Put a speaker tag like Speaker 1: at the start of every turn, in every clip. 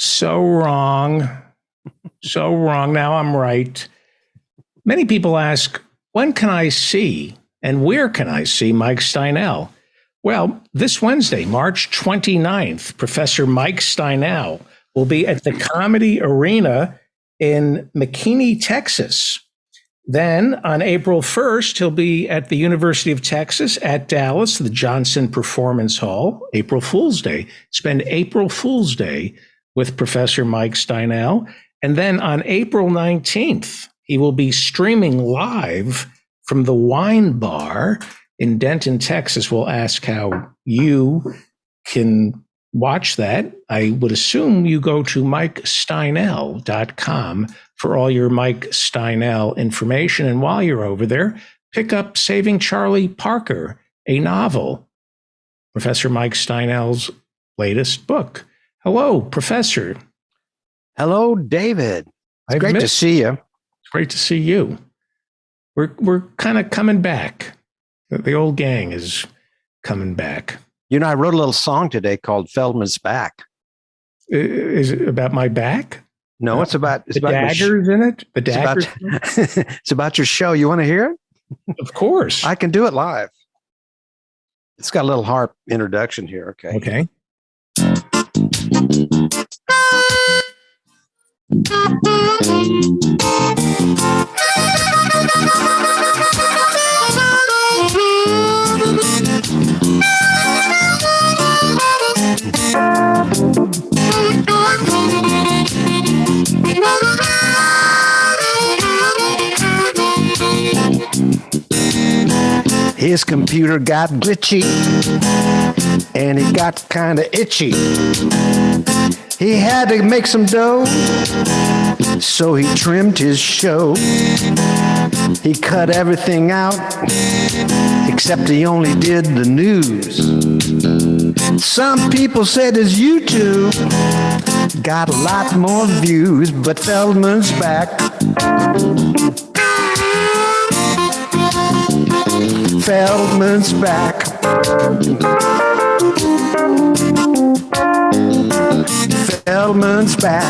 Speaker 1: So wrong. So wrong. Now I'm right. Many people ask, when can I see and where can I see Mike Steinel? Well, this Wednesday, March 29th, Professor Mike Steinel will be at the Comedy Arena in McKinney, Texas. Then on April 1st, he'll be at the University of Texas at Dallas, the Johnson Performance Hall, April Fool's Day. Spend April Fool's Day with Professor Mike Steinel. And then on April 19th, he will be streaming live from the Wine Bar in Denton, Texas. We'll ask how you can watch that. I would assume you go to MikeSteinel.com for all your Mike Steinel information. And while you're over there, pick up Saving Charlie Parker, a novel, Professor Mike Steinel's latest book. Hello, Professor.
Speaker 2: Hello, David. It's great to see you.
Speaker 1: It's great to see you. We're kind of coming back. The old gang is coming back.
Speaker 2: You know, I wrote a little song today called Feldman's Back.
Speaker 1: Is it about my back?
Speaker 2: No, it's about
Speaker 1: the daggers in it. The daggers.
Speaker 2: It's about your show. You want to hear it?
Speaker 1: Of course.
Speaker 2: I can do it live. It's got a little harp introduction here. Okay.
Speaker 1: Okay.
Speaker 2: His computer got glitchy and it got kind of itchy. He had to make some dough, so he trimmed his show. He cut everything out, except he only did the news. Some people said his YouTube got a lot more views, but Feldman's back. Feldman's back. Feldman's back.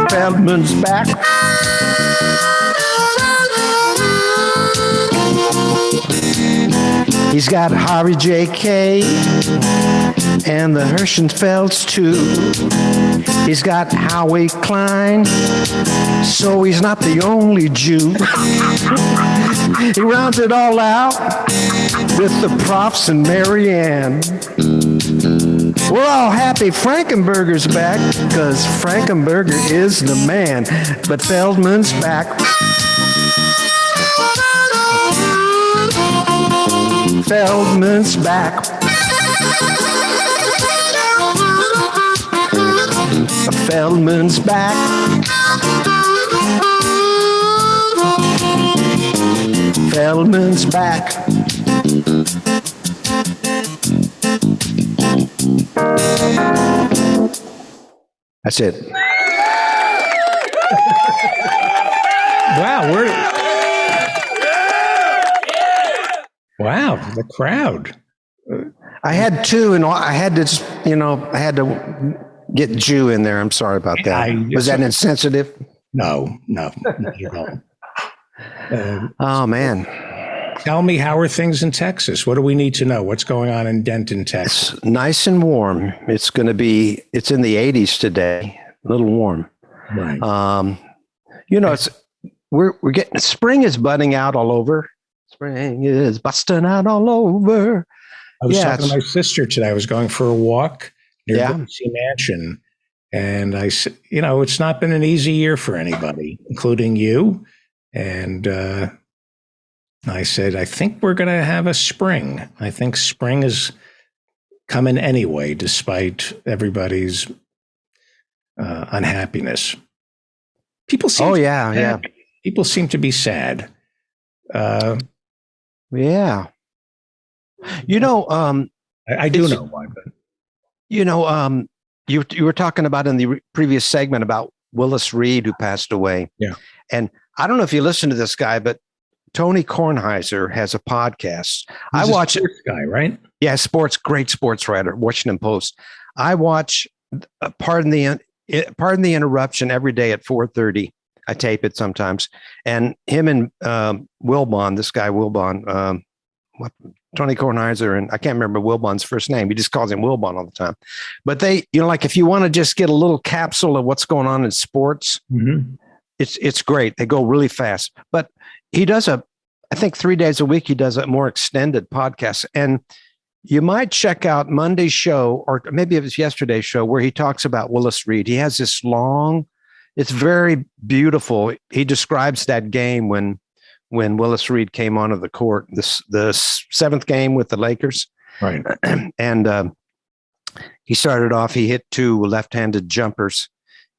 Speaker 2: Feldman's back. He's got Harvey J.K. and the Hirschenfelds too. He's got Howie Klein, so he's not the only Jew. He rounds it all out with the profs and Marianne. We're all happy Frankenberger's back, because Frankenberger is the man. But Feldman's back. Feldman's back. Feldman's back. Feldman's back. That's it.
Speaker 1: Wow, wow, the crowd.
Speaker 2: I had two, and I had to just, I had to get Jew in there. I'm sorry about that. Was that insensitive?
Speaker 1: No, not at all.
Speaker 2: Oh, man.
Speaker 1: Tell me, how are things in Texas? What do we need to know? What's going on in Denton, Texas?
Speaker 2: It's nice and warm. It's in the 80s today. A little warm.
Speaker 1: Right.
Speaker 2: We're getting, spring is budding out all over. Spring is busting out all over.
Speaker 1: I was talking to my sister today. I was going for a walk near Dixie Mansion. And I said, it's not been an easy year for anybody, including you. And I said, I think we're going to have a spring. I think spring is coming anyway, despite everybody's unhappiness. People seem People seem to be sad.
Speaker 2: Yeah. I
Speaker 1: do know why, but
Speaker 2: you were talking about in the previous segment about Willis Reed, who passed away.
Speaker 1: Yeah.
Speaker 2: And I don't know if you listen to this guy, but Tony Kornheiser has a podcast. I
Speaker 1: He's a
Speaker 2: watch
Speaker 1: sports guy, right?
Speaker 2: Yeah, great sports writer, Washington Post. I watch pardon the interruption every day at 4:30. I tape it sometimes, and him and Wilbon, this guy Wilbon, Tony Kornheiser, and I can't remember Wilbon's first name. He just calls him Wilbon all the time. But they, like if you want to just get a little capsule of what's going on in sports, it's great. They go really fast. But he does I think 3 days a week, he does a more extended podcast. And you might check out Monday's show, or maybe it was yesterday's show, where he talks about Willis Reed. He has this long, it's very beautiful. He describes that game when Willis Reed came onto the court, the seventh game with the Lakers.
Speaker 1: Right.
Speaker 2: And he started off, he hit 2 left-handed jumpers.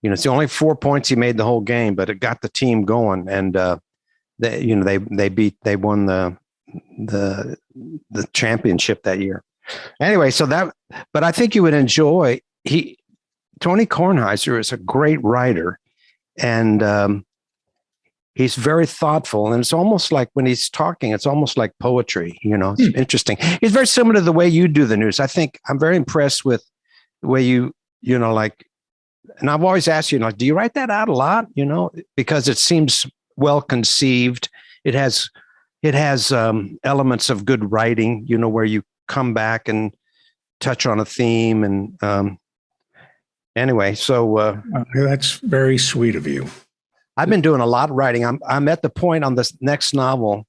Speaker 2: It's the only 4 points he made the whole game, but it got the team going. And they won the championship that year. Anyway, but I think you would enjoy. Tony Kornheiser is a great writer, and he's very thoughtful. And it's almost like when he's talking, it's almost like poetry. It's interesting. He's very similar to the way you do the news. I think I'm very impressed with the way you like. And I've always asked you, do you write that out a lot? Because it seems well conceived. It has elements of good writing, where you come back and touch on a theme. And anyway, so
Speaker 1: that's very sweet of you.
Speaker 2: I've been doing a lot of writing. I'm at the point on this next novel,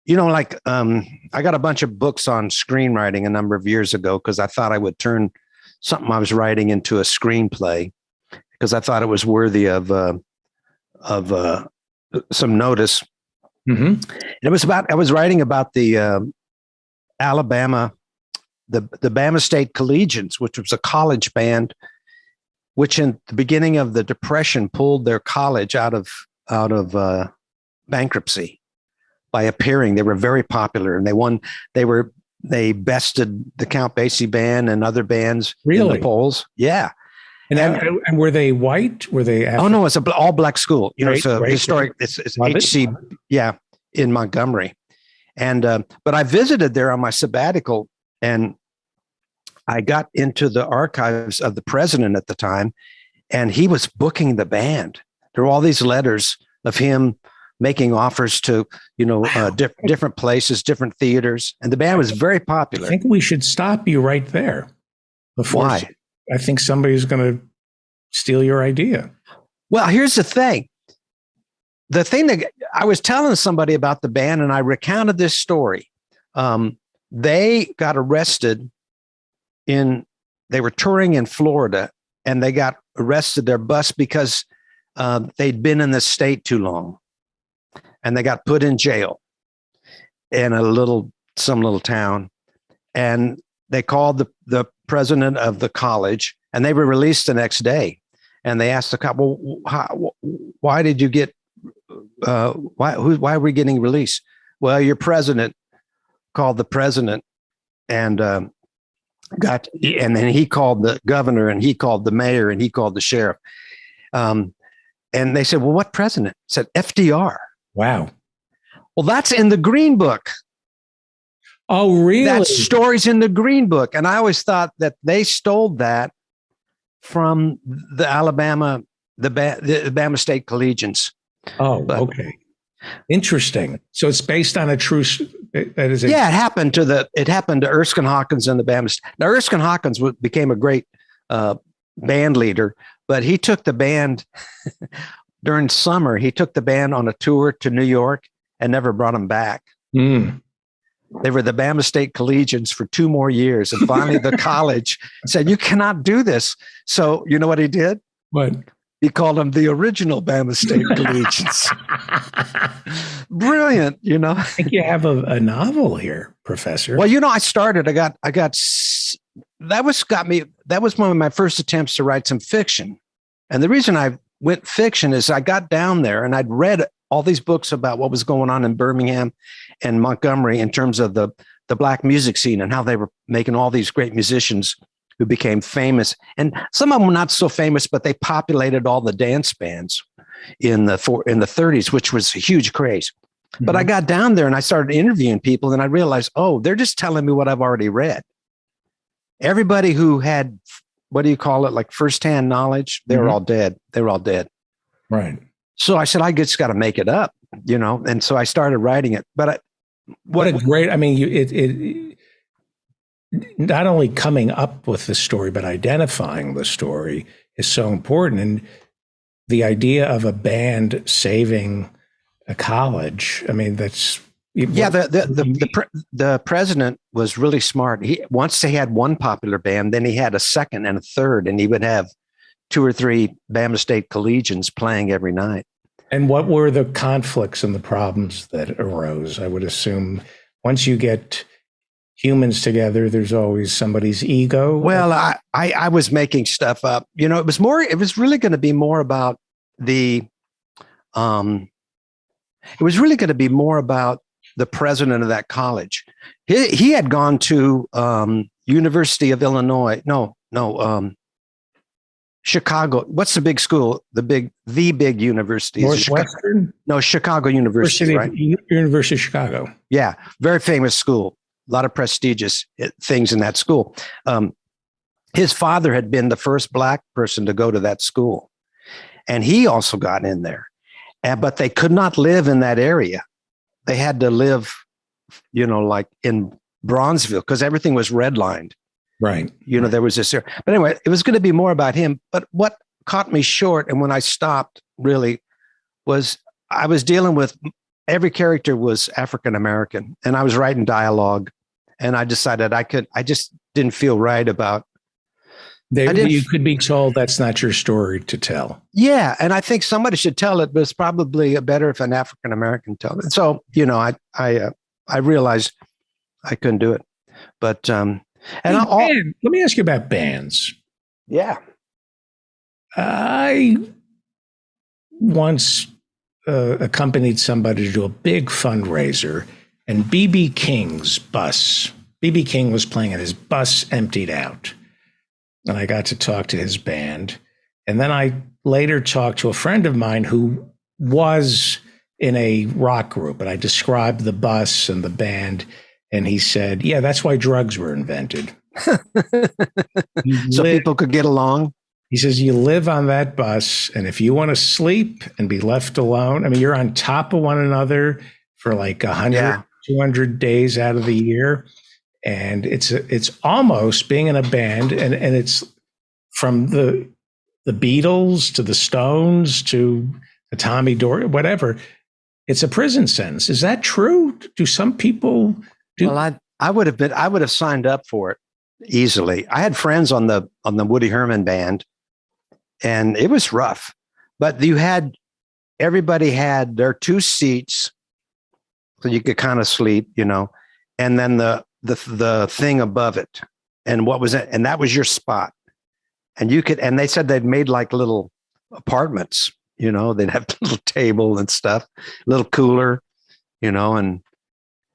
Speaker 2: I got a bunch of books on screenwriting a number of years ago because I thought I would turn something I was writing into a screenplay because I thought it was worthy of some notice. And it was I was writing about the Alabama, the Bama State Collegians, which was a college band, which in the beginning of the Depression pulled their college out of bankruptcy by appearing. They were very popular, and they bested the Count Basie band and other bands in the polls. Yeah.
Speaker 1: And were they white? Were they African?
Speaker 2: Oh no, it's an all black school. It's a
Speaker 1: great.
Speaker 2: historic. It's HC. Yeah, in Montgomery, and but I visited there on my sabbatical, and I got into the archives of the president at the time, and he was booking the band. There were all these letters of him making offers to different places, different theaters, and the band was very popular.
Speaker 1: I think we should stop you right there.
Speaker 2: Why?
Speaker 1: I think somebody's going to steal your idea.
Speaker 2: Well, here's the thing. The thing that I was telling somebody about the band, and I recounted this story. They got arrested they were touring in Florida, and they got arrested their bus because they'd been in the state too long, and they got put in jail in some little town, and they called the president of the college, and they were released the next day. And they asked the cop, well, why did you get, why are we getting released? Well, your president called the president and and then he called the governor, and he called the mayor, and he called the sheriff. And they said, well, what president? Said FDR.
Speaker 1: Wow.
Speaker 2: Well, that's in the Green Book.
Speaker 1: Oh, really?
Speaker 2: That story's in the Green Book. And I always thought that they stole that from the Bama State Collegians.
Speaker 1: Oh, okay. Interesting. So it's based on a true. That is.
Speaker 2: Yeah, it happened to Erskine Hawkins and the Bama. Now Erskine Hawkins became a great band leader, but he took the band during summer. He took the band on a tour to New York and never brought them back. They were the Bama State Collegians for 2 more years. And finally, the college said, you cannot do this. So you know what he did?
Speaker 1: What?
Speaker 2: He called them the original Bama State Collegians. Brilliant,
Speaker 1: I think you have a novel here, Professor.
Speaker 2: Well, I started, that was one of my first attempts to write some fiction. And the reason I went fiction is I got down there and I'd read all these books about what was going on in Birmingham and Montgomery in terms of the black music scene and how they were making all these great musicians who became famous. And some of them were not so famous, but they populated all the dance bands in the 30s, which was a huge craze. But I got down there and I started interviewing people, and I realized, oh, they're just telling me what I've already read. Everybody who had, what do you call it, like firsthand knowledge, they were all dead. They were all dead.
Speaker 1: Right.
Speaker 2: So I said, I just got to make it up, and so I started writing it. But
Speaker 1: what a great, I mean, it not only coming up with the story, but identifying the story is so important. And the idea of a band saving a college, I mean, that's,
Speaker 2: yeah. The president was really smart. Once they had one popular band, then he had a second and a third, and he would have 2 or 3 Bama State collegians playing every night.
Speaker 1: And what were the conflicts and the problems that arose? I would assume once you get humans together, there's always somebody's ego.
Speaker 2: Well, I was making stuff up. It was really going to be more about the president of that college. He had gone to University of Illinois. No, Chicago. What's the big school? The big university.
Speaker 1: Northwestern?
Speaker 2: No, Chicago University, right?
Speaker 1: University of Chicago.
Speaker 2: Yeah, very famous school. A lot of prestigious things in that school. His father had been the first Black person to go to that school, and he also got in there. But they could not live in that area. They had to live, like in Bronzeville, because everything was redlined.
Speaker 1: Right.
Speaker 2: There was this area. But anyway, it was going to be more about him. But what caught me short, and when I stopped, really, was I was dealing with, every character was African American, and I was writing dialogue, and I decided I just didn't feel right about.
Speaker 1: You could be told that's not your story to tell.
Speaker 2: Yeah, and I think somebody should tell it, but it's probably better if an African American tells it. So I realized I couldn't do it, but
Speaker 1: let me ask you about bands.
Speaker 2: Yeah,
Speaker 1: I once accompanied somebody to do a big fundraiser, and B.B. King's bus. B.B. King was playing, and his bus emptied out. And I got to talk to his band. And then I later talked to a friend of mine who was in a rock group. And I described the bus and the band. And he said, yeah, that's why drugs were invented.
Speaker 2: So people could get along.
Speaker 1: He says, you live on that bus. And if you want to sleep and be left alone, I mean, you're on top of one another for like 100, 200 days out of the year. And it's almost being in a band, and it's from the Beatles to the Stones to the Tommy Dorsey, whatever. It's a prison sentence. Is that true? Do some people do?
Speaker 2: Well, I would have signed up for it easily. I had friends on the Woody Herman band, and it was rough. But everybody had their 2 seats, so you could kind of sleep, and then the thing above it, and what was it? And that was your spot. And they said they'd made like little apartments, they'd have a little table and stuff, little cooler, and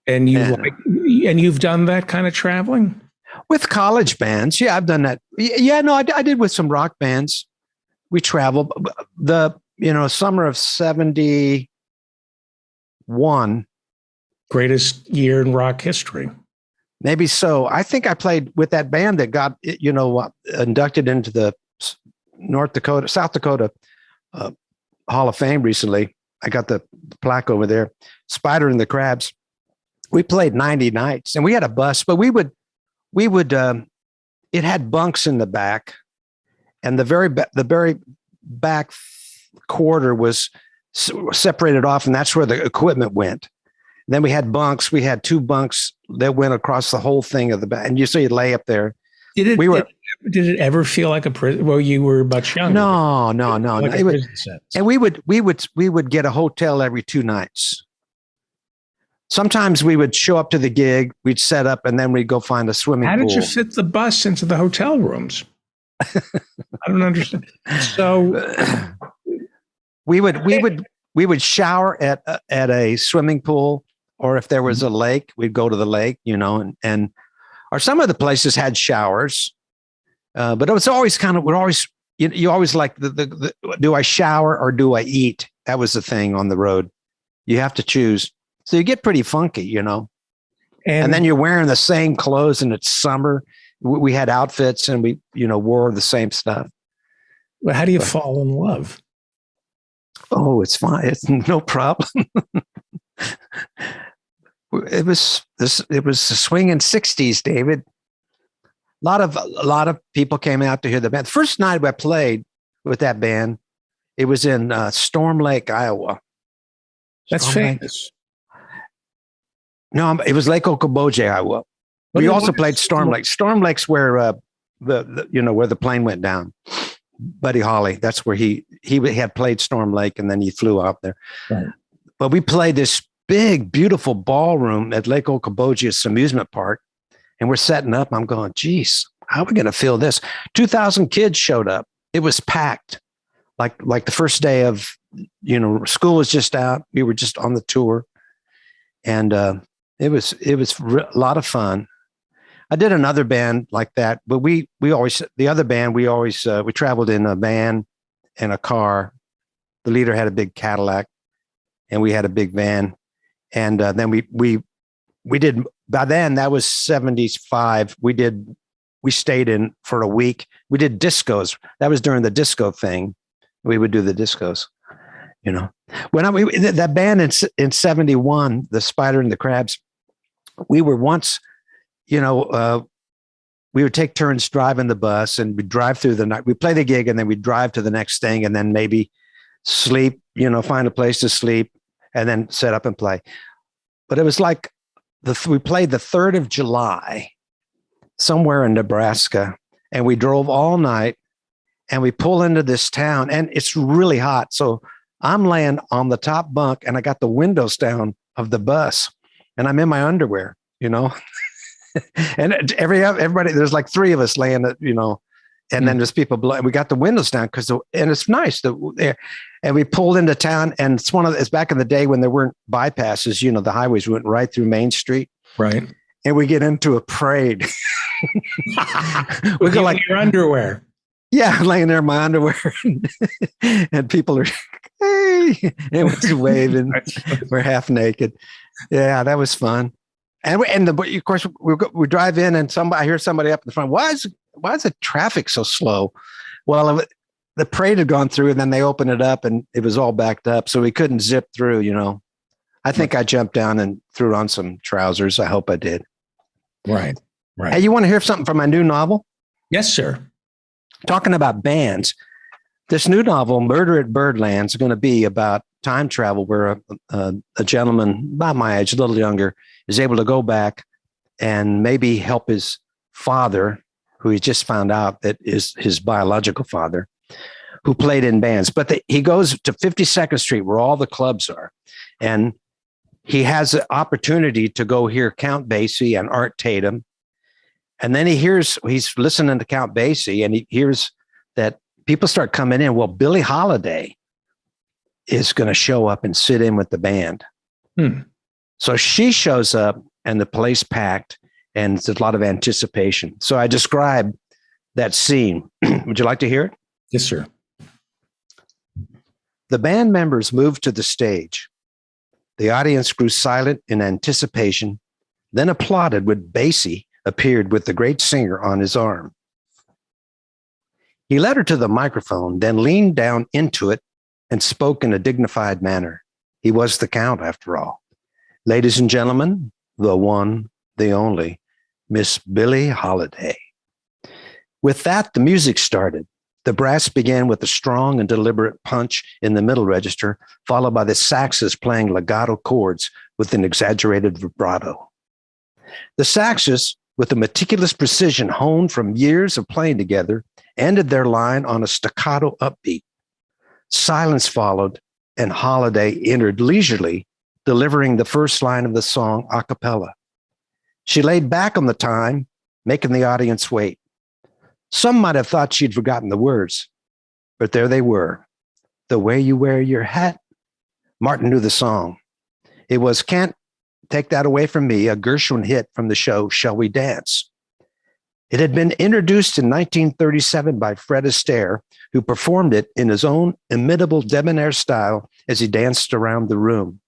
Speaker 1: you've done that kind of traveling
Speaker 2: with college bands. Yeah, I've done that. Yeah, no, I did with some rock bands. We traveled the, summer of 71.
Speaker 1: Greatest year in rock history.
Speaker 2: Maybe so. I think I played with that band that got, inducted into the South Dakota Hall of Fame recently. I got the plaque over there. Spider and the Crabs. We played 90 nights, and we had a bus, but we would. It had bunks in the back, and the very back quarter was separated off, and that's where the equipment went. Then we had bunks. We had 2 bunks that went across the whole thing of the back. And you'd lay up there. Did
Speaker 1: it ever feel like a prison? Well, you were much younger.
Speaker 2: No.
Speaker 1: Like
Speaker 2: and we would get a hotel every 2 nights. Sometimes we would show up to the gig, we'd set up, and then we'd go find a swimming pool.
Speaker 1: How did you fit the bus into the hotel rooms? I don't understand. So
Speaker 2: we would shower at a swimming pool. Or if there was a lake, we'd go to the lake, or some of the places had showers, but it was always you always like the do I shower or do I eat? That was the thing on the road. You have to choose. So you get pretty funky, you know. And then you're wearing the same clothes and it's summer. We had outfits and we, you know, wore the same stuff.
Speaker 1: Well, how do you fall in love?
Speaker 2: Oh, it's fine. It's no problem. It was the swinging 60s, David. A lot of people came out to hear the band. The first night I played with that band, it was in Storm Lake, Iowa.
Speaker 1: That's famous.
Speaker 2: No, it was Lake Okoboji, Iowa. We also played Storm Lake. Storm Lake's where where the plane went down. Buddy Holly, that's where he had played Storm Lake, and then he flew out there. Right. But we played this big, beautiful ballroom at Lake Okoboji amusement park, and we're setting up. I'm going, geez, how are we going to fill this? 2,000 kids showed up. It was packed, like the first day of, you know, school was just out. We were just on the tour, and it was a lot of fun. I did another band like that, but we traveled in a van and a car. The leader had a big Cadillac and we had a big van. And then we did, by then that was 75. We stayed in for a week. We did discos. That was during the disco thing. We would do the discos, you know, that band in 71, the Spider and the Crabs, we were once, you know, we would take turns driving the bus and we'd drive through the night. We'd play the gig and then we'd drive to the next thing and then maybe sleep, you know, find a place to sleep and then set up and play. But it was like we played the 3rd of July somewhere in Nebraska and we drove all night and we pull into this town and it's really hot. So I'm laying on the top bunk and I got the windows down of the bus and I'm in my underwear, you know. And everybody, there's like 3 of us laying, you know, and then there's people blowing. We got the windows down and it's nice. And we pulled into town, and it's back in the day when there weren't bypasses. You know, the highways went right through Main Street,
Speaker 1: right?
Speaker 2: And we get into a parade.
Speaker 1: We go like your underwear.
Speaker 2: Yeah, I'm laying there in my underwear, and people are, hey, and we're waving. We're half naked. Yeah, that was fun. And of course we drive in and I hear somebody up in the front. Why is the traffic so slow? Well, the parade had gone through and then they opened it up and it was all backed up. So we couldn't zip through, you know. I think I jumped down and threw on some trousers. I hope I did.
Speaker 1: Right.
Speaker 2: Hey, you want to hear something from my new novel?
Speaker 1: Yes, sir.
Speaker 2: Talking about bands. This new novel, Murder at Birdland, is going to be about time travel where a gentleman about my age, a little younger, is able to go back and maybe help his father, who he just found out that is his biological father, who played in bands. But he goes to 52nd Street where all the clubs are. And he has the opportunity to go hear Count Basie and Art Tatum. And then he's listening to Count Basie and he hears that people start coming in. Well, Billie Holiday is going to show up and sit in with the band. So she shows up and the place packed and it's a lot of anticipation. So I described that scene. Would you like to hear it?
Speaker 1: Yes, sir.
Speaker 2: The band members moved to the stage. The audience grew silent in anticipation, then applauded when Basie appeared with the great singer on his arm. He led her to the microphone, then leaned down into it and spoke in a dignified manner. He was the Count, after all. Ladies and gentlemen, the one, the only, Miss Billie Holiday. With that, the music started. The brass began with a strong and deliberate punch in the middle register, followed by the saxes playing legato chords with an exaggerated vibrato. The saxes, with a meticulous precision honed from years of playing together, ended their line on a staccato upbeat. Silence followed, and Holiday entered leisurely, delivering the first line of the song a cappella. She laid back on the time, making the audience wait. Some might have thought she'd forgotten the words, but there they were. The way you wear your hat. Martin knew the song. It was Can't Take That Away From Me, a Gershwin hit from the show Shall We Dance? It had been introduced in 1937 by Fred Astaire, who performed it in his own imitable debonair style as he danced around the room.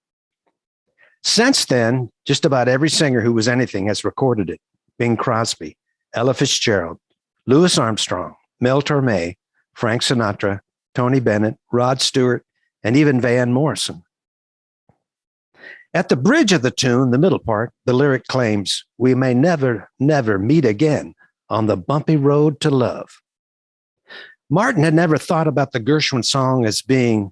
Speaker 2: Since then, just about every singer who was anything has recorded it. Bing Crosby, Ella Fitzgerald, Louis Armstrong, Mel Torme, Frank Sinatra, Tony Bennett, Rod Stewart, and even Van Morrison. At the bridge of the tune, the middle part, the lyric claims, "We may never, never meet again on the bumpy road to love." Martin had never thought about the Gershwin song as being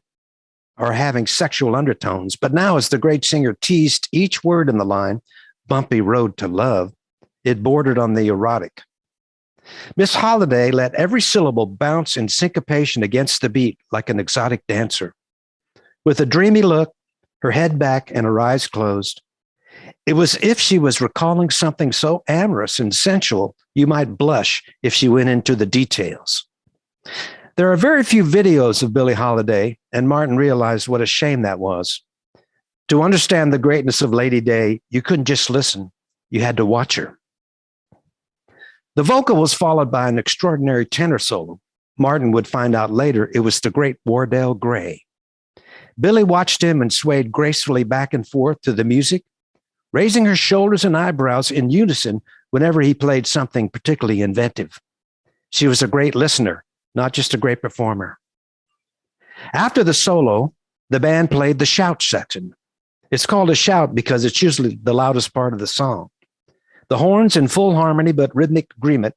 Speaker 2: or having sexual undertones, but now as the great singer teased each word in the line, "bumpy road to love," it bordered on the erotic. Miss Holiday let every syllable bounce in syncopation against the beat like an exotic dancer. With a dreamy look, her head back and her eyes closed, it was as if she was recalling something so amorous and sensual you might blush if she went into the details. There are very few videos of Billie Holiday, and Martin realized what a shame that was. To understand the greatness of Lady Day, you couldn't just listen, you had to watch her. The vocal was followed by an extraordinary tenor solo. Martin would find out later it was the great Wardell Gray. Billie watched him and swayed gracefully back and forth to the music, raising her shoulders and eyebrows in unison whenever he played something particularly inventive. She was a great listener, not just a great performer. After the solo, the band played the shout section. It's called a shout because it's usually the loudest part of the song. The horns in full harmony but rhythmic agreement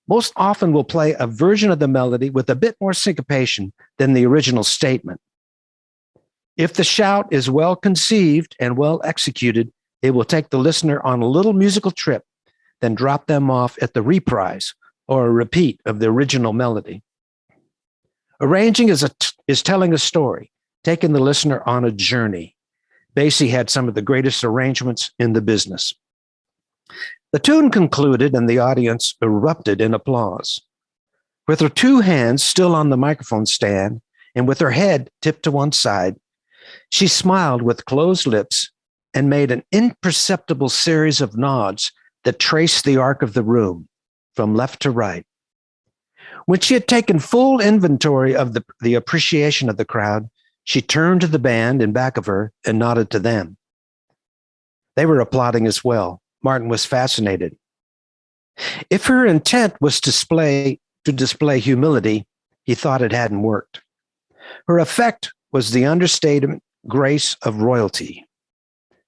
Speaker 2: most often will play a version of the melody with a bit more syncopation than the original statement. If the shout is well conceived and well executed, it will take the listener on a little musical trip, then drop them off at the reprise or a repeat of the original melody. Arranging is telling a story, taking the listener on a journey. Basie had some of the greatest arrangements in the business. The tune concluded and the audience erupted in applause. With her two hands still on the microphone stand and with her head tipped to one side, she smiled with closed lips and made an imperceptible series of nods that traced the arc of the room from left to right. When she had taken full inventory of the appreciation of the crowd, she turned to the band in back of her and nodded to them. They were applauding as well. Martin was fascinated. If her intent was to display humility, he thought it hadn't worked. Her effect was the understated grace of royalty.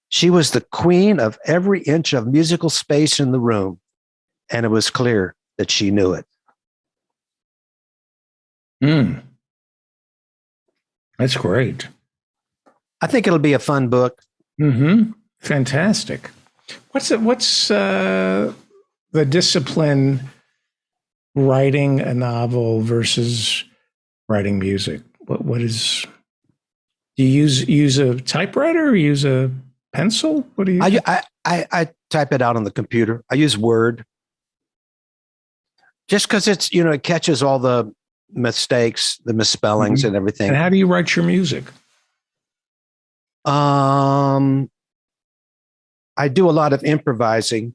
Speaker 2: She was the queen of every inch of musical space in the room, and it was clear that she knew it.
Speaker 1: That's great.
Speaker 2: I think it'll be a fun book.
Speaker 1: Fantastic. What's the discipline writing a novel versus writing music? What is? Do you use a typewriter or use a pencil? What do you?
Speaker 2: I type it out on the computer. I use Word, just because it's it catches all the mistakes, the misspellings, and everything.
Speaker 1: And how do you write your music?
Speaker 2: I do a lot of improvising,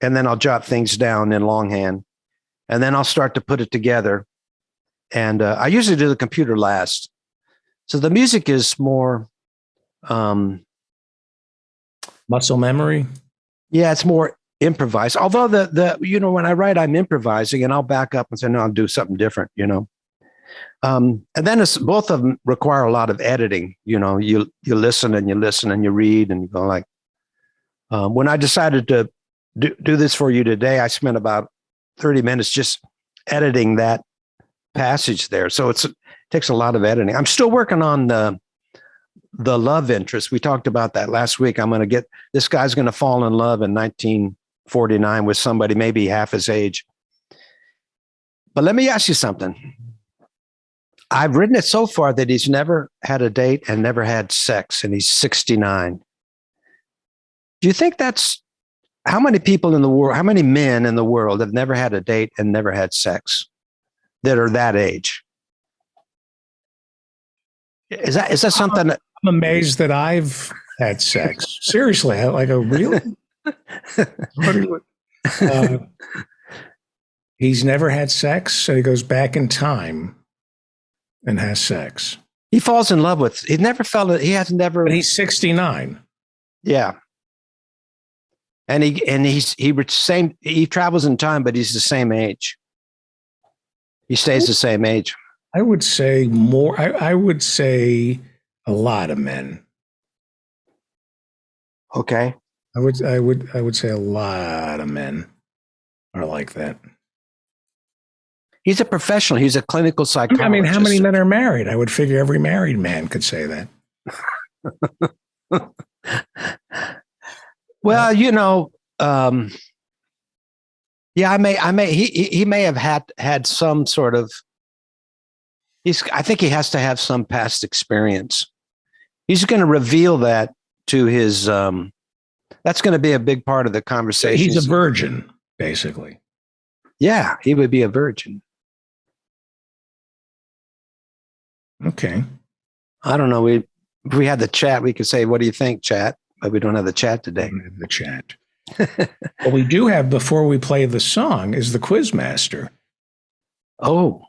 Speaker 2: and then I'll jot things down in longhand, and then I'll start to put it together. And I usually do the computer last. So the music is more
Speaker 1: muscle memory.
Speaker 2: Yeah, it's more improvised. Although when I write, I'm improvising, and I'll back up and say, no, I'll do something different. And then both of them require a lot of editing. You listen and you read and you go like. When I decided to do this for you today, I spent about 30 minutes just editing that passage there. So it takes a lot of editing. I'm still working on the love interest. We talked about that last week. This guy's going to fall in love in 1949 with somebody maybe half his age. But let me ask you something. I've written it so far that he's never had a date and never had sex, and he's 69. Do you think that's how many people in the world, how many men in the world have never had a date and never had sex that are that age? Is that something that
Speaker 1: I'm amazed that I've had sex? Seriously, like a real. He's never had sex, so he goes back in time and has sex.
Speaker 2: He falls in love with. He never felt it. He has never.
Speaker 1: But he's 69.
Speaker 2: Yeah. And he travels in time, but he's the same age. He stays the same age.
Speaker 1: I would say more. I would say a lot of men.
Speaker 2: Okay.
Speaker 1: I would say a lot of men are like that.
Speaker 2: He's a professional. He's a clinical psychologist.
Speaker 1: I mean, how many men are married? I would figure every married man could say that.
Speaker 2: Well, yeah, he may have had some sort of, I think he has to have some past experience. He's going to reveal that to his, that's going to be a big part of the conversation.
Speaker 1: He's a virgin, basically.
Speaker 2: Yeah, he would be a virgin.
Speaker 1: Okay.
Speaker 2: I don't know. If we had the chat, we could say, what do you think, chat? But we don't have the chat today.
Speaker 1: We don't have the chat. What we do have before we play the song is the Quizmaster.
Speaker 2: Oh.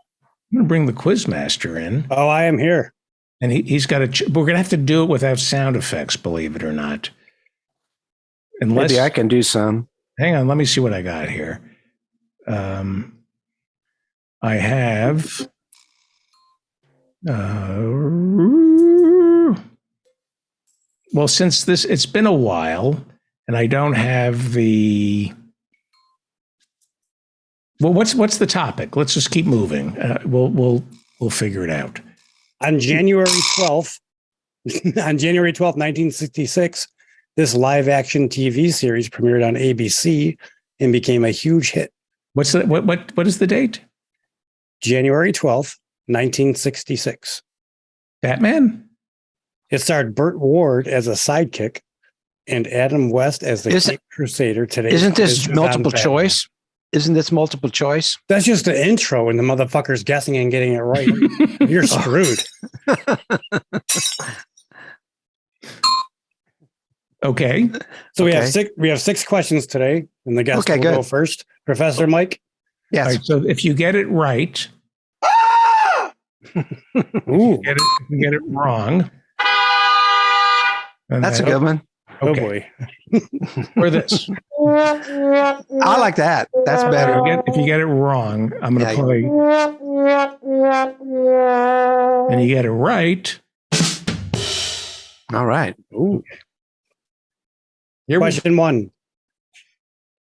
Speaker 1: I'm going to bring the Quizmaster in.
Speaker 3: Oh, I am here.
Speaker 1: And he's got we're going to have to do it without sound effects, believe it or not.
Speaker 2: Maybe I can do some.
Speaker 1: Hang on, let me see what I got here. I have. Well, since it's been a while, and I don't have the. Well, what's the topic? Let's just keep moving. We'll figure it out.
Speaker 3: On January 12th, 1966, this live-action TV series premiered on ABC and became a huge hit.
Speaker 1: What is the date?
Speaker 3: January 12th, 1966.
Speaker 1: Batman?
Speaker 3: It starred Burt Ward as a sidekick and Adam West as the Cape Crusader. Today,
Speaker 2: isn't this multiple choice? Isn't this multiple choice?
Speaker 3: That's just the intro, and the motherfucker's guessing and getting it right. You're screwed.
Speaker 1: Okay.
Speaker 3: So we have six questions today, and the guest will go first. Professor Mike.
Speaker 2: Yes.
Speaker 1: All right, so if you get it right,
Speaker 3: Ooh.
Speaker 1: if you get it wrong,
Speaker 2: that's a good one.
Speaker 3: Oh boy.
Speaker 1: Or this.
Speaker 2: I like that. That's better.
Speaker 1: If you get it wrong, I'm going to play. And you get it right.
Speaker 2: All right.
Speaker 3: Ooh. Question 1.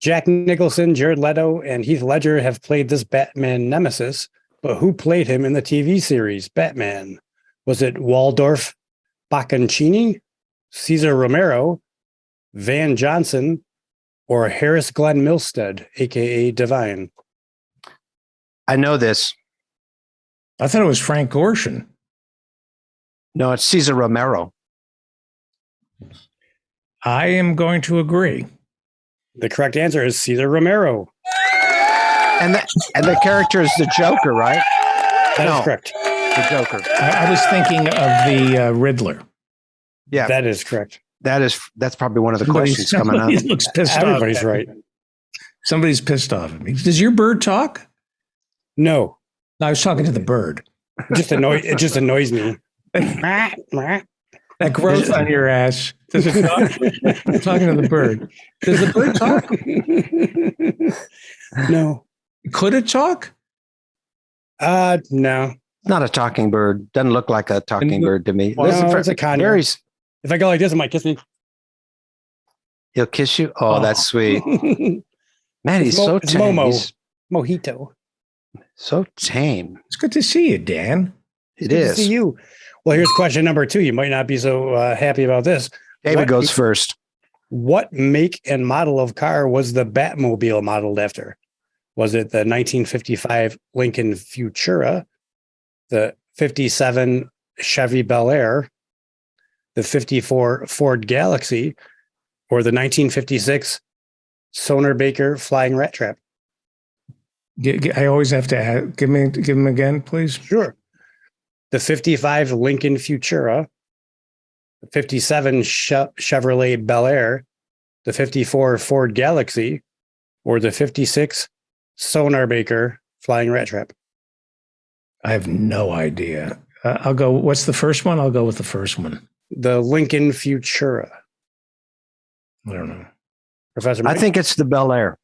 Speaker 3: Jack Nicholson, Jared Leto, and Heath Ledger have played this Batman nemesis, but who played him in the TV series Batman? Was it Waldorf Boccancini, Cesar Romero, Van Johnson, or Harris Glenn Milstead, a.k.a. Divine?
Speaker 2: I know this.
Speaker 1: I thought it was Frank Gorshin.
Speaker 2: No, it's Cesar Romero.
Speaker 1: I am going to agree.
Speaker 3: The correct answer is Cesar Romero.
Speaker 2: And the character is the Joker, right?
Speaker 3: That is correct.
Speaker 2: The Joker.
Speaker 1: I was thinking of the Riddler.
Speaker 2: Yeah.
Speaker 3: That is correct.
Speaker 2: That's probably one of the questions coming up.
Speaker 1: Looks pissed
Speaker 3: Everybody's
Speaker 1: off.
Speaker 3: right.
Speaker 1: Somebody's pissed off at me. Does your bird talk?
Speaker 3: No.
Speaker 1: I was talking to the bird.
Speaker 3: It just annoys me.
Speaker 1: That growth on your ass. Does it talk? I'm talking to the bird. Does the bird talk?
Speaker 3: No.
Speaker 1: Could it talk?
Speaker 3: No.
Speaker 2: Not a talking bird. Doesn't look like a talking bird to me.
Speaker 3: No, it's a conure. If I go like this, it might kiss me.
Speaker 2: He'll kiss you? Oh, that's sweet. Man, he's so tame.
Speaker 3: Momo. Mojito.
Speaker 2: So tame.
Speaker 1: It's good to see you, Dan.
Speaker 2: It is.
Speaker 3: Good to see you. Well, here's question number 2. You might not be so happy about this.
Speaker 2: David goes first.
Speaker 3: What make and model of car was the Batmobile modeled after? Was it the 1955 Lincoln Futura, the 57 Chevy Bel Air, the 54 Ford Galaxy, or the 1956 Sonarbaker Flying Rat Trap?
Speaker 1: I always have to add, give them again, please.
Speaker 3: Sure. The 55 Lincoln Futura, the 57 Chevrolet Bel Air, the 54 Ford Galaxy, or the 56 Sonarbaker Flying Rat Trap?
Speaker 1: I have no idea. I'll go. What's the first one? I'll go with the first one.
Speaker 3: The Lincoln Futura.
Speaker 1: I don't know.
Speaker 3: Professor
Speaker 2: I
Speaker 3: Mike?
Speaker 2: think it's the Bel Air.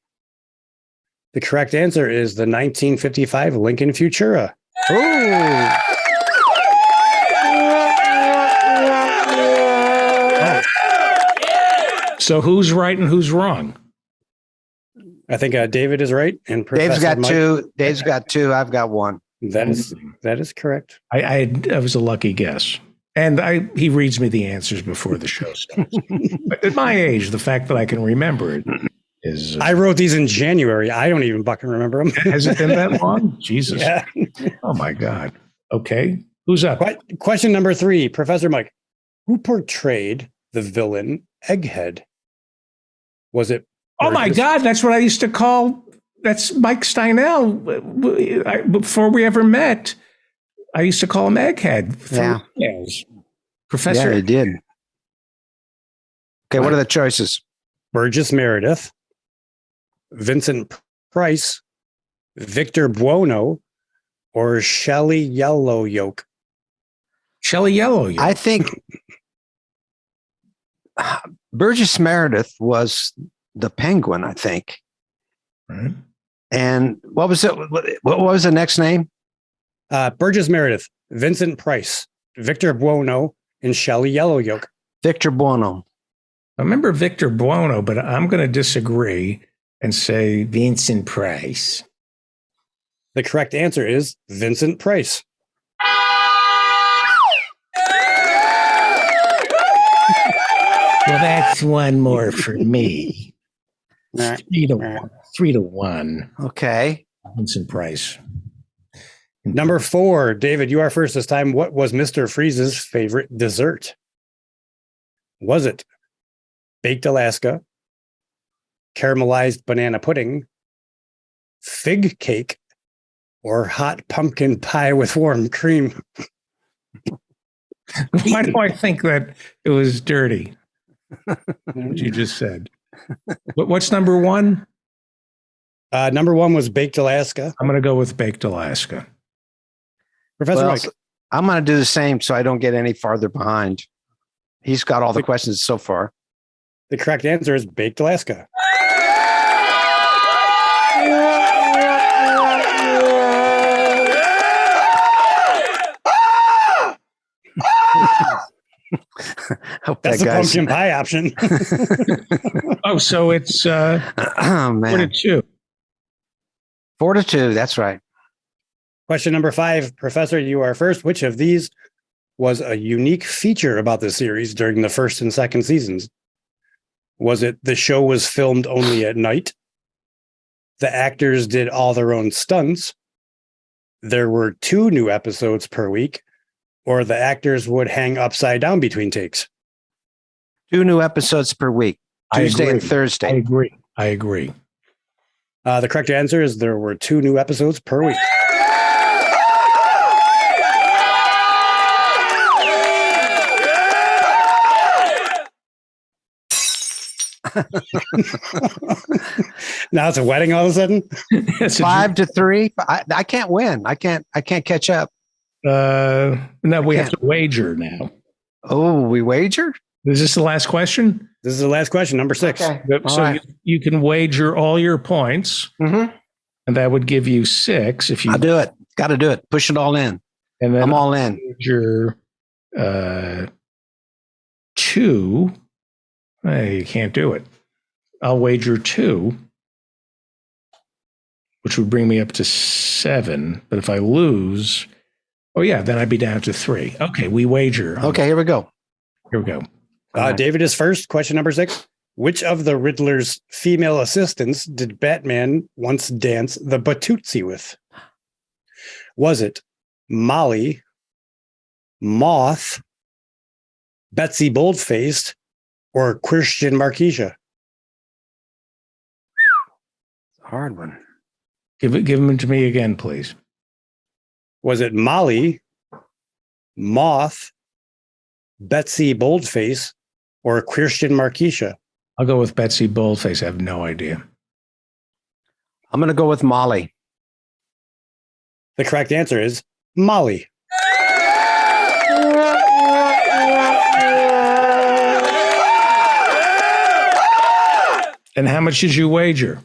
Speaker 3: The correct answer is the 1955 Lincoln Futura.
Speaker 2: Oh,
Speaker 1: So who's right and who's wrong?
Speaker 3: I think David is right, and Professor
Speaker 2: Dave's got
Speaker 3: Mike,
Speaker 2: two. Dave's got two. I've got one.
Speaker 3: That is correct.
Speaker 1: I was a lucky guess. And he reads me the answers before the show starts. But at my age, the fact that I can remember it is.
Speaker 3: I wrote these in January. I don't even fucking remember them.
Speaker 1: Has it been that long? Jesus.
Speaker 3: Yeah.
Speaker 1: Oh, my God. Okay. Who's up?
Speaker 3: Question number 3, Professor Mike. Who portrayed the villain Egghead? Was it?
Speaker 1: Oh, my God. That's what I used to call. That's Mike Steinell. Before we ever met, I used to call him Egghead.
Speaker 2: Yeah.
Speaker 1: Emails. Professor.
Speaker 2: Yeah, he did. Okay, what are the choices?
Speaker 3: Burgess Meredith, Vincent Price, Victor Buono, or Shelley Yellowyoke?
Speaker 1: Shelley Yellowyoke.
Speaker 2: I think Burgess Meredith was the Penguin, I think.
Speaker 1: Right.
Speaker 2: And what was it? What was the next name?
Speaker 3: Burgess Meredith, Vincent Price, Victor Buono, and Shelley Yellowyoke.
Speaker 2: Victor Buono.
Speaker 1: I remember Victor Buono, but I'm going to disagree and say Vincent Price.
Speaker 3: The correct answer is Vincent Price.
Speaker 1: Well, that's one more for me. 3-1. 3-1.
Speaker 2: Okay.
Speaker 1: Vincent Price.
Speaker 3: Number 4, David, you are first this time. What was Mr. Freeze's favorite dessert? Was it baked Alaska, caramelized banana pudding, fig cake, or hot pumpkin pie with warm cream?
Speaker 1: Why do I think that it was dirty? What you just said. What's number 1?
Speaker 3: Number 1 was baked Alaska.
Speaker 1: I'm going to go with baked Alaska.
Speaker 3: Professor
Speaker 2: Well,
Speaker 3: Mike.
Speaker 2: I'm going to do the same so I don't get any farther behind. He's got all the questions so far.
Speaker 3: The correct answer is baked Alaska.
Speaker 2: Hope
Speaker 3: That's
Speaker 2: that
Speaker 3: the
Speaker 2: guy's.
Speaker 3: pumpkin pie option.
Speaker 1: Oh, so it's
Speaker 2: Oh,
Speaker 1: 4
Speaker 2: man.
Speaker 1: to 2.
Speaker 2: 4-2. That's right.
Speaker 3: Question number 5, Professor, you are first. Which of these was a unique feature about the series during the first and second seasons? Was it the show was filmed only at night? The actors did all their own stunts? There were 2 new episodes per week? Or the actors would hang upside down between takes?
Speaker 2: 2 new episodes per week,
Speaker 1: I
Speaker 2: Tuesday and
Speaker 1: agree. I
Speaker 2: Thursday.
Speaker 1: agree. I agree.
Speaker 3: The correct answer is there were 2 new episodes per week. Now it's a wedding all of a sudden.
Speaker 1: Yes,
Speaker 2: 5-3. I can't win. I can't catch up.
Speaker 1: no, we have to wager now.
Speaker 2: Oh, we wager?
Speaker 1: Is this the last question?
Speaker 3: This is the last question, number 6.
Speaker 2: Okay.
Speaker 1: So
Speaker 2: All right.
Speaker 1: you can wager all your points,
Speaker 2: Mm-hmm.
Speaker 1: and that would give you 6 if you.
Speaker 2: I'll do it. Got to do it. Push it all in.
Speaker 1: And then
Speaker 2: I'm all in.
Speaker 1: wager 2. Hey, you can't do it. I'll wager 2, which would bring me up to 7. But if I lose, oh yeah, then I'd be down to 3. Okay, we wager.
Speaker 2: Okay, here we go.
Speaker 1: Here we go.
Speaker 2: All right.
Speaker 3: David is first. Question number 6. Which of the Riddler's female assistants did Batman once dance the Batutsi with? Was it Molly, Moth, Betsy Boldfaced, or Christian Marquisha?
Speaker 2: Hard one.
Speaker 1: Give them to me again, please.
Speaker 3: Was it Molly, Moth, Betsy Boldface, or Christian Marquisha?
Speaker 1: I'll go with Betsy Boldface. I have no idea.
Speaker 2: I'm going to go with Molly.
Speaker 3: The correct answer is Molly.
Speaker 1: And how much did you wager?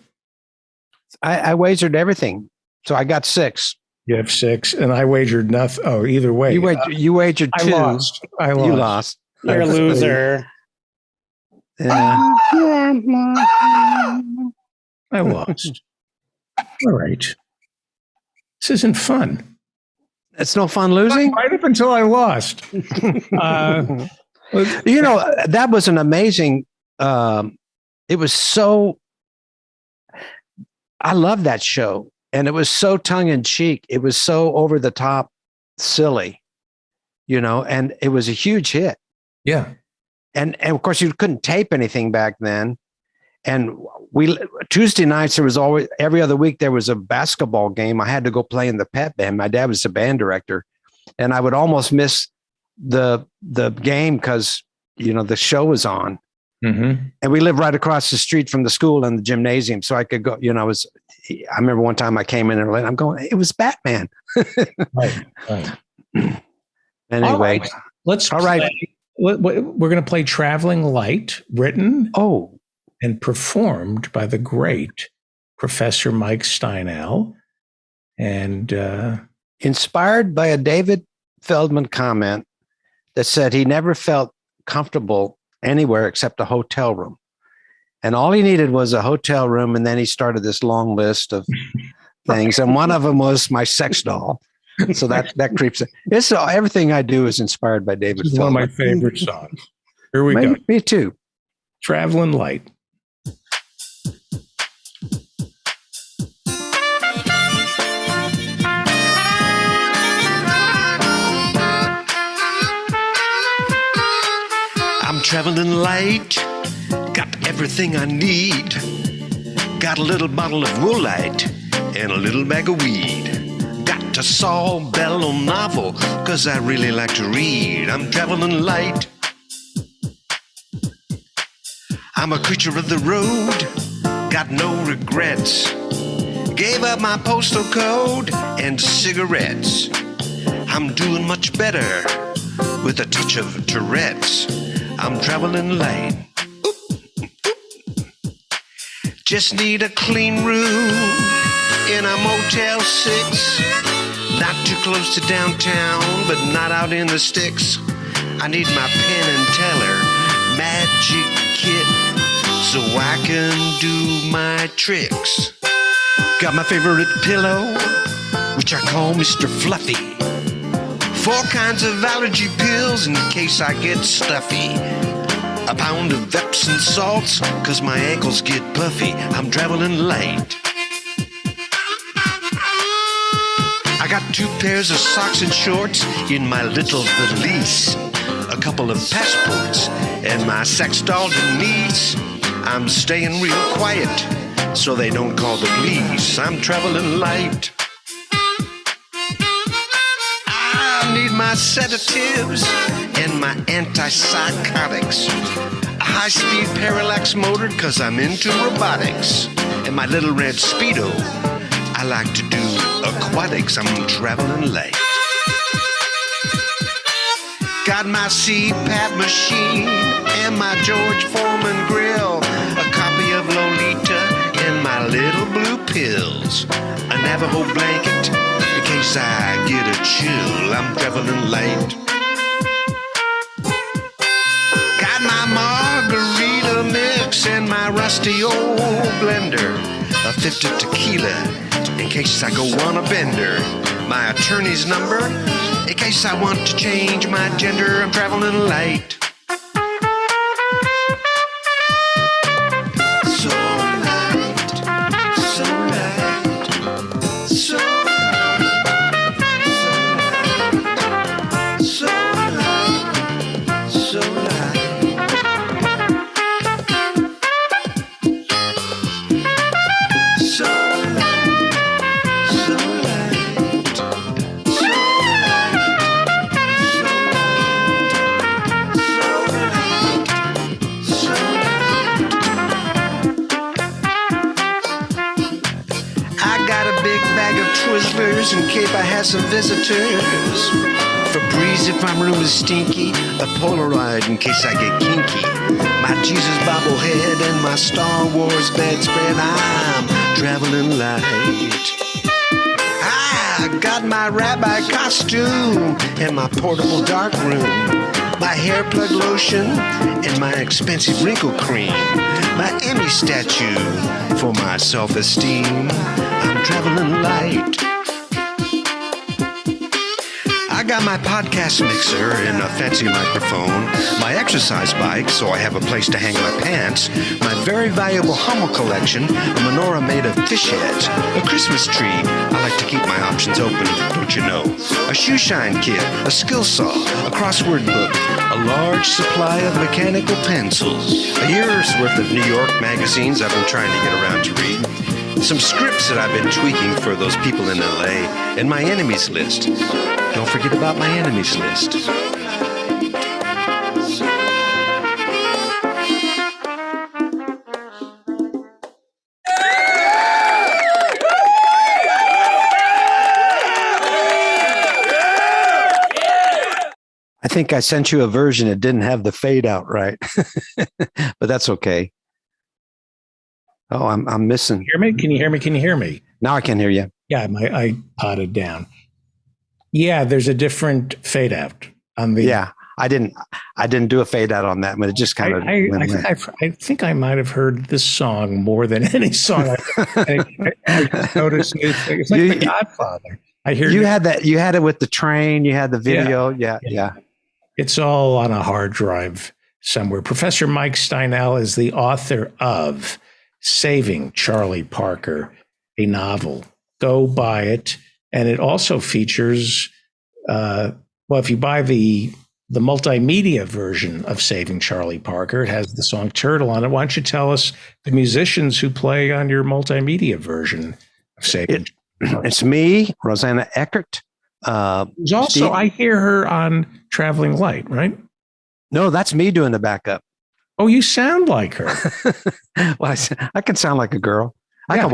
Speaker 2: I wagered everything. So I got 6.
Speaker 1: You have 6, and I wagered nothing. Oh, either way.
Speaker 2: You wagered 2.
Speaker 1: I lost.
Speaker 2: You lost.
Speaker 3: You're a loser.
Speaker 2: Yeah.
Speaker 1: I lost. All right. This isn't fun.
Speaker 2: It's no fun losing.
Speaker 1: Right up until I lost.
Speaker 2: You know, that was an amazing, it was so, I love that show. And it was so tongue in cheek. It was so over the top silly, you know, and it was a huge hit.
Speaker 1: Yeah.
Speaker 2: And of course you couldn't tape anything back then. And Tuesday nights, there was always, every other week, there was a basketball game. I had to go play in the pep band. My dad was the band director, and I would almost miss the game because, you know, the show was on.
Speaker 1: Mm-hmm.
Speaker 2: And we lived right across the street from the school and the gymnasium. So I could go, you know, I remember one time I came in there late. I'm going, it was Batman.
Speaker 1: Right.
Speaker 2: Anyway,
Speaker 1: all right. All right. We're going to play Traveling Light, written and performed by the great Professor Mike Steinel. And
Speaker 2: inspired by a David Feldman comment that said he never felt comfortable anywhere except a hotel room. And all he needed was a hotel room. And then he started this long list of things. And one of them was my sex doll. So that creeps in. Everything I do is inspired by David Feldman.
Speaker 1: One of my favorite songs. Here we go.
Speaker 2: Me too.
Speaker 1: Traveling Light.
Speaker 4: I'm traveling light, got everything I need. Got a little bottle of Woolite and a little bag of weed. Got a Saul Bellow novel, cause I really like to read. I'm traveling light. I'm a creature of the road, got no regrets. Gave up my postal code and cigarettes. I'm doing much better with a touch of Tourette's. I'm traveling light. Just need a clean room in a Motel 6. Not too close to downtown, but not out in the sticks. I need my Penn and Teller magic kit so I can do my tricks. Got my favorite pillow, which I call Mr. Fluffy. 4 kinds of allergy pills in case I get stuffy. A pound of Epsom salts, cause my ankles get puffy. I'm traveling light. I got 2 pairs of socks and shorts in my little valise. A couple of passports and my sex doll Denise. I'm staying real quiet so they don't call the police. I'm traveling light. I need my sedatives and my antipsychotics. A high-speed parallax motor cause I'm into robotics. And my little red Speedo, I like to do aquatics. I'm traveling light. Got my CPAP machine and my George Foreman grill. A copy of Lolita and my little blue pills. A Navajo blanket in case I get a chill. I'm traveling light. Got my margarita mix and my rusty old blender. A 50 tequila in case I go on a bender. My attorney's number in case I want to change my gender. I'm traveling light. So light, so light, so light, so light, so light, so light, so light, so I got a big bag of Twizzlers in case I had some visitors. Febreze if my room is stinky, a Polaroid in case I get kinky, my Jesus bobblehead and my Star Wars bedspread. I'm traveling light. I got my rabbi costume and my portable dark room, my hair plug lotion and my expensive wrinkle cream, my Emmy statue for my self-esteem. I'm traveling light. I got my podcast mixer and a fancy microphone, my exercise bike so I have a place to hang my pants, my very valuable Hummel collection, a menorah made of fish heads, a Christmas tree, I like to keep my options open, don't you know, a shoe shine kit, a skill saw, a crossword book, a large supply of mechanical pencils, a year's worth of New York magazines I've been trying to get around to read, some scripts that I've been tweaking for those people in LA, and my enemies list. Don't forget about my enemies list.
Speaker 2: I think I sent you a version that didn't have the fade out right, but that's okay. Oh, I'm missing.
Speaker 1: Hear me? Can you hear me? Can you hear me?
Speaker 2: Now I can hear you.
Speaker 1: Yeah, I potted down. Yeah, there's a different fade out on the.
Speaker 2: Yeah, I didn't do a fade out on that, but it just kind of.
Speaker 1: I think I might have heard this song more than any song. I noticed new things. It's like The Godfather. I hear
Speaker 2: you had that. You had it with the train. You had the video. Yeah.
Speaker 1: It's all on a hard drive somewhere. Professor Mike Steinel is the author of Saving Charlie Parker, a novel. Go buy it. And it also features, if you buy the multimedia version of Saving Charlie Parker, it has the song Turtle on it. Why don't you tell us the musicians who play on your multimedia version of Saving Charlie Parker?
Speaker 2: It's me, Rosanna Eckert.
Speaker 1: Who's also, I hear her on Traveling Light, right?
Speaker 2: No, that's me doing the backup.
Speaker 1: Oh, you sound like her.
Speaker 2: Well, I can sound like a girl. I can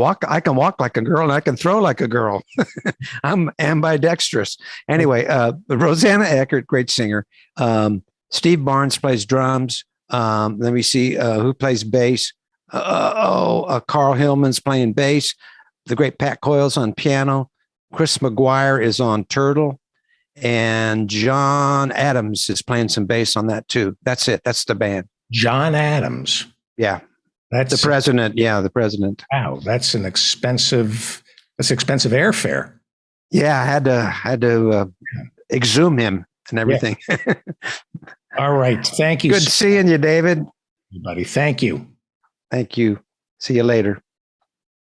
Speaker 2: walk like a girl, and I can throw like a girl. I'm ambidextrous. Anyway, Rosanna Eckert, great singer. Steve Barnes plays drums. Let me see who plays bass. Carl Hillman's playing bass. The great Pat Coyle's on piano. Chris McGuire is on turtle. And John Adams is playing some bass on that too. That's it. That's the band.
Speaker 1: John Adams.
Speaker 2: Yeah.
Speaker 1: That's
Speaker 2: the president. Yeah, the president.
Speaker 1: Wow, that's expensive airfare.
Speaker 2: Yeah, I had to exhume him and everything. Yeah.
Speaker 1: All right, thank you.
Speaker 2: Good seeing you, David.
Speaker 1: Everybody, thank you.
Speaker 2: Thank you. See you later.